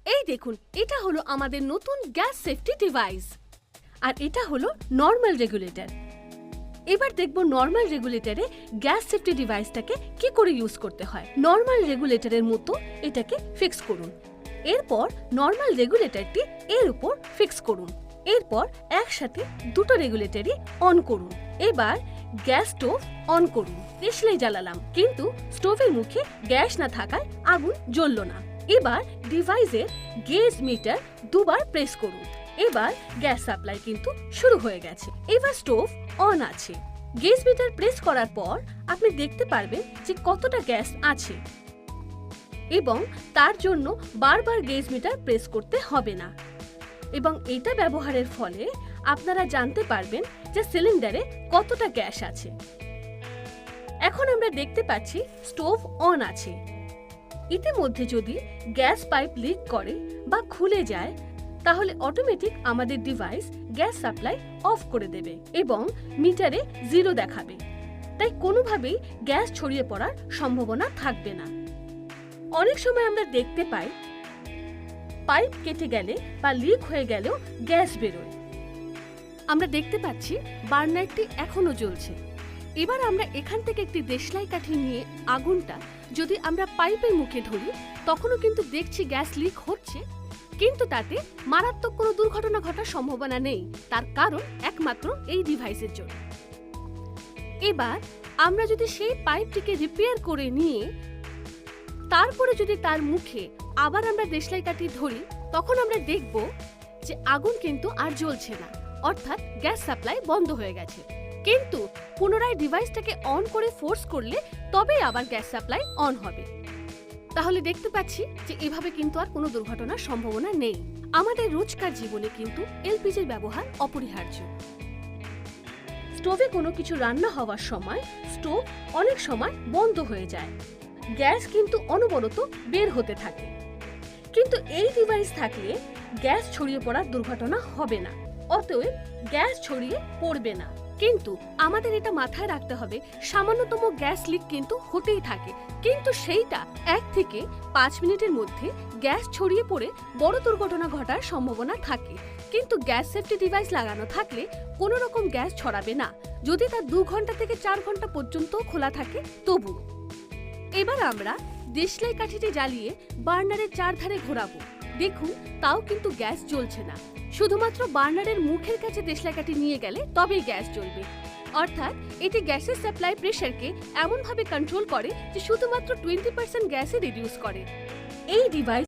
এই দেখুন, এটা হলো আমাদের নতুন গ্যাস সেফটি ডিভাইস, আর এটা হলো নর্মাল রেগুলেটর। এবার দেখব নর্মাল রেগুলেটরে গ্যাস সেফটি ডিভাইসটাকে কি করে ইউজ করতে হয়। নর্মাল রেগুলেটরের মতো এটাকে ফিক্স করুন। এরপর নর্মাল রেগুলেটরটি এর উপর ফিক্স করুন। এরপর একসাথে দুটো রেগুলেটরই অন করুন। এবার গ্যাস স্টোভ অন করুন। দেশলাই জ্বালালাম, কিন্তু স্টোভের মুখে গ্যাস না থাকায় আগুন জ্বলল না। এবার ডিভাইসের গেজ মিটার দুবার প্রেস করুন। এবার গ্যাস সাপ্লাই কিন্তু শুরু হয়ে গেছে। এবার স্টোভ অন আছে। গেজ মিটার প্রেস করার পর আপনি দেখতে পারবেন যে কতটা গ্যাস আছে, এবং তার জন্য বারবার গেজ মিটার প্রেস করতে হবে না। এবং এটা ব্যবহারের ফলে আপনারা জানতে পারবেন যে সিলিন্ডারে কতটা গ্যাস আছে। এখন আমরা দেখতে পাচ্ছি স্টোভ অন আছে। ইতিমধ্যে যদি গ্যাস পাইপ লিক করে বা খুলে যায়, তাহলে অটোমেটিক আমাদের ডিভাইস গ্যাস সাপ্লাই অফ করে দেবে এবং মিটারে 0 দেখাবে। তাই কোনোভাবেই গ্যাস ছড়িয়ে পড়ার সম্ভাবনা থাকবে না। অনেক সময় আমরা দেখতে পাই পাইপ কেটে গেলে বা লিক হয়ে গেলেও গ্যাস বেরোয়। আমরা দেখতে পাচ্ছি বার্নারটি এখনো জ্বলছে। এবার আমরা এখান থেকে একটি দেশলাই কাঠি নিয়ে আগুনটা যদি আমরা পাইপের মুখে ধরি, তখনও কিন্তু দেখছি গ্যাস লিক হচ্ছে, কিন্তু তাতে মারাত্মক কোনো দুর্ঘটনা ঘটার সম্ভাবনা নেই। তার কারণ একমাত্র এই ডিভাইসের জন্য। এবার আমরা যদি সেই পাইপটিকে রিপেয়ার করে নিয়ে তারপরে যদি তার মুখে আবার আমরা দেশলাই কাঠি ধরি, তখন আমরা দেখব যে আগুন কিন্তু আর জ্বলছে না, অর্থাৎ গ্যাস সাপ্লাই বন্ধ হয়ে গেছে। কিন্তু পুনরায় ডিভাইসটাকে অন করে ফোর্স করলে তবেই আবার গ্যাস সাপ্লাই অন হবে। তাহলে দেখতে পাচ্ছি যে এভাবে কিন্তু আর কোনো দুর্ঘটনার সম্ভাবনা নেই। আমাদের রোজকার জীবনে কিন্তু এলপিজির ব্যবহার অপরিহার্য। স্টোভে কোনো কিছু রান্না হওয়ার সময় স্টোভ অনেক সময় বন্ধ হয়ে যায়, গ্যাস কিন্তু অনবরত বের হতে থাকে। কিন্তু এই ডিভাইস থাকলে গ্যাস ছড়িয়ে পড়ার দুর্ঘটনা হবে না, অতএব গ্যাস ছড়িয়ে পড়বে না। কিন্তু আমাদের এটা মাথায় রাখতে হবে, সামান্যতম গ্যাস লিক কিন্তু হতেই থাকে, কিন্তু সেইটা 1 থেকে 5 মিনিটের মধ্যে গ্যাস ছড়িয়ে পড়ে বড় দুর্ঘটনা ঘটার সম্ভাবনা থাকে। কিন্তু গ্যাস সেফটি ডিভাইস লাগানো থাকলে কোনো রকম গ্যাস ছড়াবে না, যদি তা 2 ঘন্টা থেকে 4 ঘন্টা পর্যন্ত খোলা থাকে তবু। এবার আমরা দেশলাই কাঠিটি জ্বালিয়ে বার্নারের চারধারে ঘোরাবো। দেখুন, তাও কিন্তু গ্যাস জ্বলছে না। শুধুমাত্র বার্নারের মুখের কাছে দেশলাই কাঠি নিয়ে গেলে তবেই গ্যাস জ্বলবে। অর্থাৎ এটি গ্যাসের সাপ্লাই প্রেসারকে এমনভাবে কন্ট্রোল করে যে শুধুমাত্র 20% গ্যাসই রিডিউস করে। এই ডিভাইস